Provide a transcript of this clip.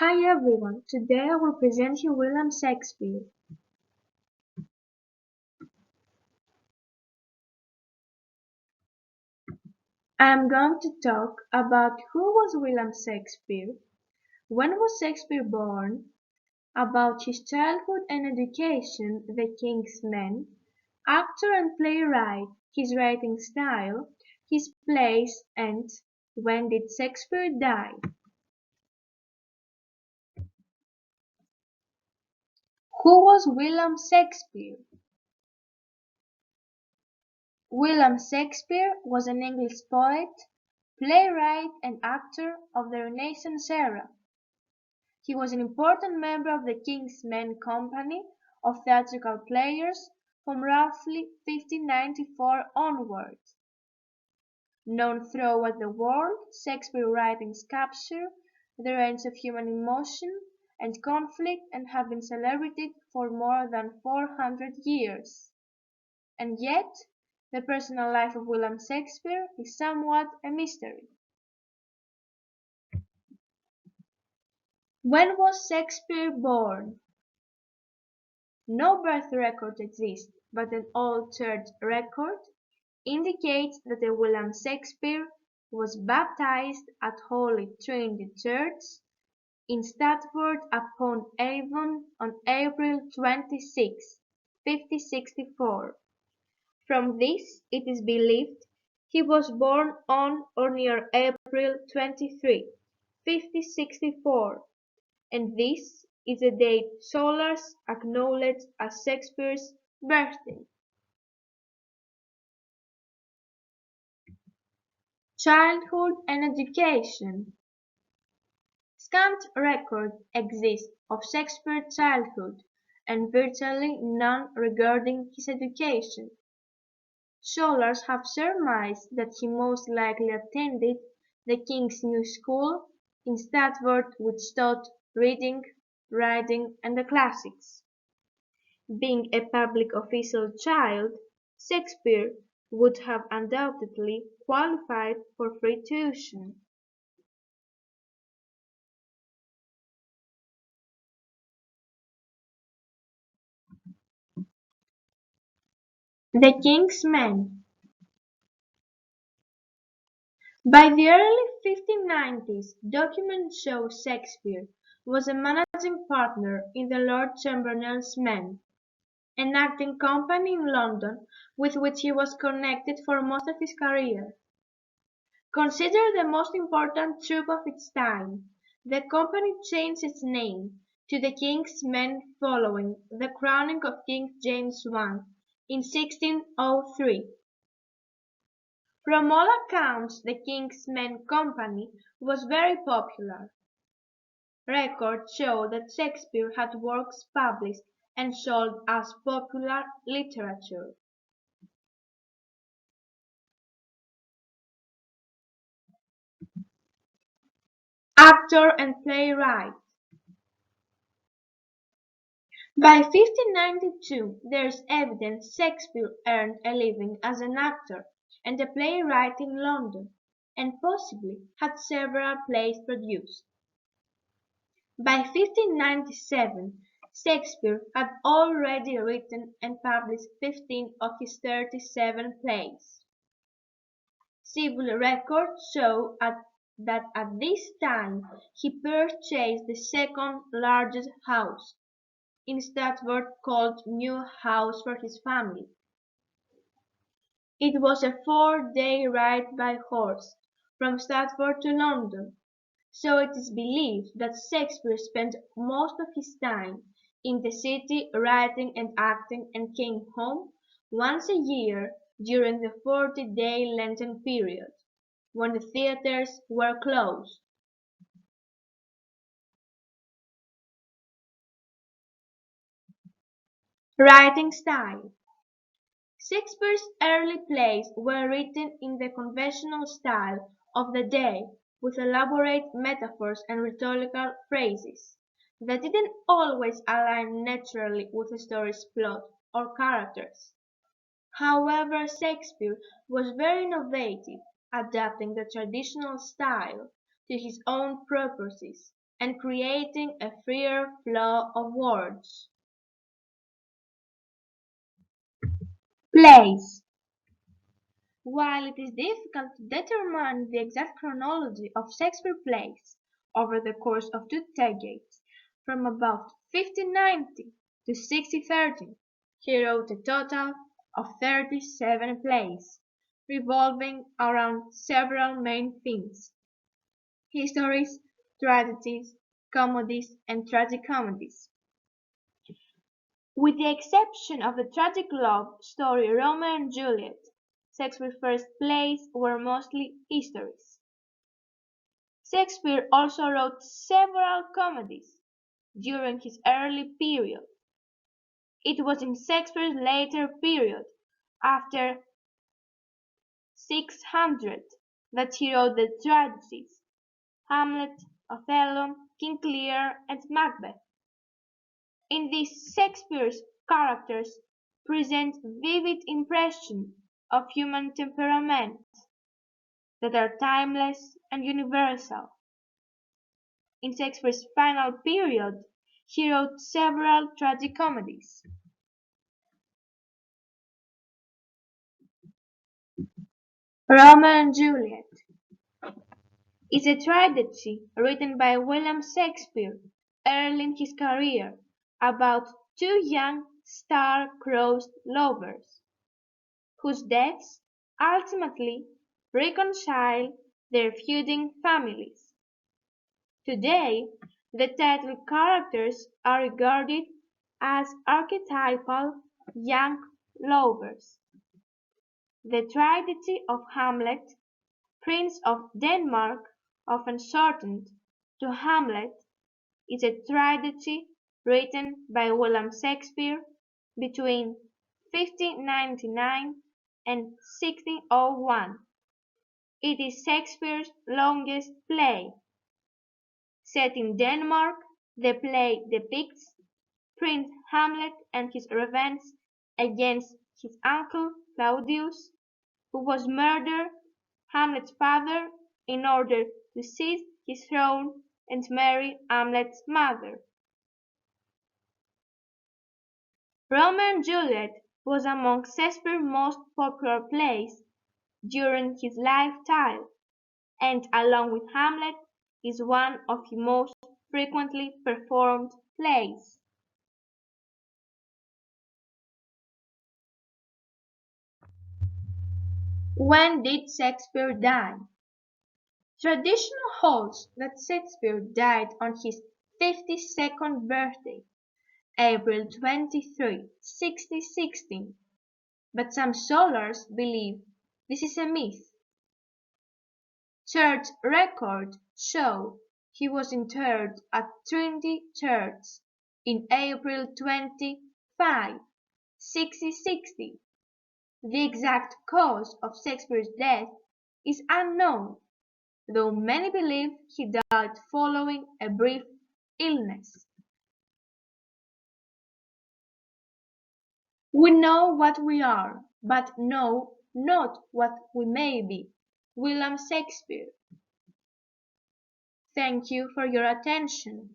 Hi everyone, today I will present you William Shakespeare. I am going to talk about who was William Shakespeare, when was Shakespeare born, about his childhood and education, the King's Man, actor and playwright, his writing style, his plays, and when did Shakespeare die? Who was William Shakespeare? William Shakespeare was an English poet, playwright and actor of the Renaissance era. He was an important member of the King's Men company of theatrical players from roughly 1594 onward. Known throughout the world, Shakespeare's writings capture the range of human emotion and conflict and have been celebrated for more than 400 years. And yet, the personal life of William Shakespeare is somewhat a mystery. When was Shakespeare born? No birth record exists, but an old church record indicates that a William Shakespeare was baptized at Holy Trinity Church in Stratfor-upon-Avon on April 26, 1564. From this, it is believed he was born on or near April 23, 1564, and this is the date scholars acknowledge as Shakespeare's birthday. Childhood and education. Scant records exist of Shakespeare's childhood, and virtually none regarding his education. Scholars have surmised that he most likely attended the King's New School in Stratford, which taught reading, writing, and the classics. Being a public official child, Shakespeare would have undoubtedly qualified for free tuition. The King's Men. By the early 1590s, documents show Shakespeare was a managing partner in the Lord Chamberlain's Men, an acting company in London with which he was connected for most of his career. Considered the most important troupe of its time, the company changed its name to the King's Men following the crowning of King James I in 1603. From all accounts the King's Men Company was very popular. Records show that Shakespeare had works published and sold as popular literature. Actor and playwright. By 1592 there is evidence Shakespeare earned a living as an actor and a playwright in London, and possibly had several plays produced. By 1597 Shakespeare had already written and published 15 of his 37 plays. Civil records show that at this time he purchased the second largest house in Stratford called New House for his family. It was a 4-day ride by horse from Stratford to London, so it is believed that Shakespeare spent most of his time in the city writing and acting and came home once a year during the 40-day Lenten period, when the theatres were closed. Writing style. Shakespeare's early plays were written in the conventional style of the day with elaborate metaphors and rhetorical phrases that didn't always align naturally with the story's plot or characters. However, Shakespeare was very innovative, adapting the traditional style to his own purposes and creating a freer flow of words. Plays. While it is difficult to determine the exact chronology of Shakespeare's plays over the course of 2 decades, from about 1590 to 1630, he wrote a total of 37 plays, revolving around several main themes: histories, tragedies, comedies, and tragicomedies. With the exception of the tragic love story Romeo and Juliet, Shakespeare's first plays were mostly histories. Shakespeare also wrote several comedies during his early period. It was in Shakespeare's later period, after 600, that he wrote the tragedies Hamlet, Othello, King Lear, and Macbeth. In these Shakespeare's characters present vivid impressions of human temperament that are timeless and universal. In Shakespeare's final period, he wrote several tragicomedies. Romeo and Juliet is a tragedy written by William Shakespeare early in his career about two young star-crossed lovers whose deaths ultimately reconcile their feuding families. Today, the title characters are regarded as archetypal young lovers. The tragedy of Hamlet, Prince of Denmark, often shortened to Hamlet, is a tragedy written by William Shakespeare between 1599 and 1601. It is Shakespeare's longest play. Set in Denmark, the play depicts Prince Hamlet and his revenge against his uncle Claudius, who was murdered Hamlet's father in order to seize his throne and marry Hamlet's mother. Romeo and Juliet was among Shakespeare's most popular plays during his lifetime, and along with Hamlet is one of his most frequently performed plays. When did Shakespeare die? Tradition holds that Shakespeare died on his 52nd birthday, April 23, 1616, but some scholars believe this is a myth. Church records show he was interred at Trinity Church in April 25, 1660. The exact cause of Shakespeare's death is unknown, though many believe he died following a brief illness. We know what we are, but know not what we may be. William Shakespeare. Thank you for your attention.